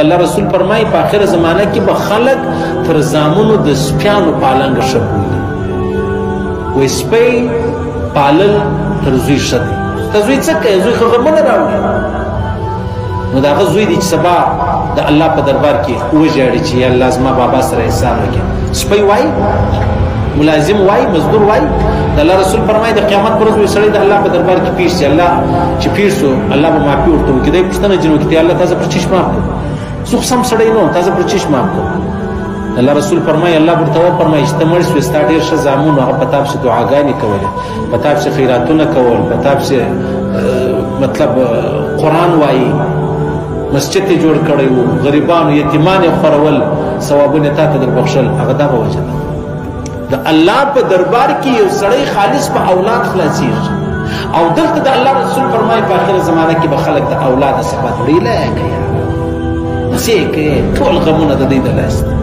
الله رسول فرمایي په آخره زمانه کې به خلک تر زامنو د سپیانو پالنګ ښه بولي. وایي سپی پالل تر زوی ښه دی. ته زوی څه کوې؟ زوی خو غمونه راوړي. نو د هغه زوی دی چې سبا د الله په دربار کې وژاړي چې یا الله زما بابا سره احسان وکړي. سپی وایي، ملازم وایي، مزدور وایي. د الله رسول فرمایي د قیامت پر ورځ سړی د الله په دربار کې پیښ شي. الله چې پیښ شو الله به معافي ورته وکړي. دی پوښتنه ځینې وکړي الله تاسو پر چیش معاف کړو. څوک سم سړی نه تاسو پر چیش معاف کړو. الله رسول فرمایي الله ورته وفرمایي چې ته مړ شوې ستا ډېر ښه زامن هغه په تا پسې دعاګانې کولې، په تا پسې خیراتونه کول، په تا پسې مطلب قرآن وایي، مسجد یې جوړ کړی و، غریبانو یتیمان یې خورول، ثوابونه تا ته در بخښل. هغه دغه وجه ده د الله په دربار کې یو سړی خالص په اولاد خلاصېږي. او دلته د الله رسول فرمایي په آخره زمانه کې به خلک د اولاد صفت وړي کوي، څه کوي، ټول غمونه د دوی د لاس دي.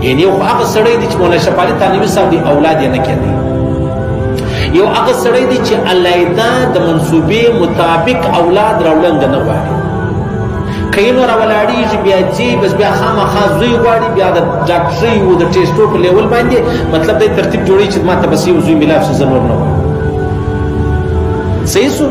یعنې یو هغه سړی دی چې مولانا شفاعي تانوي صاحب دی اولاد یې نه کېدی. یو هغه سړی دی چې علیحده د منصوبې مطابق اولاد راوړنګ نه غواړي. کینو راولاړیږي بیا ځي بس بیا خامخا زوی غواړي، بیا د ډاکټرۍ و د ټیسټو په لیول باندې مطلب دی ترتیب جوړوي چې ما ته بس یو زوی میلاف شي زه نور نه غواړم. صحیح شو.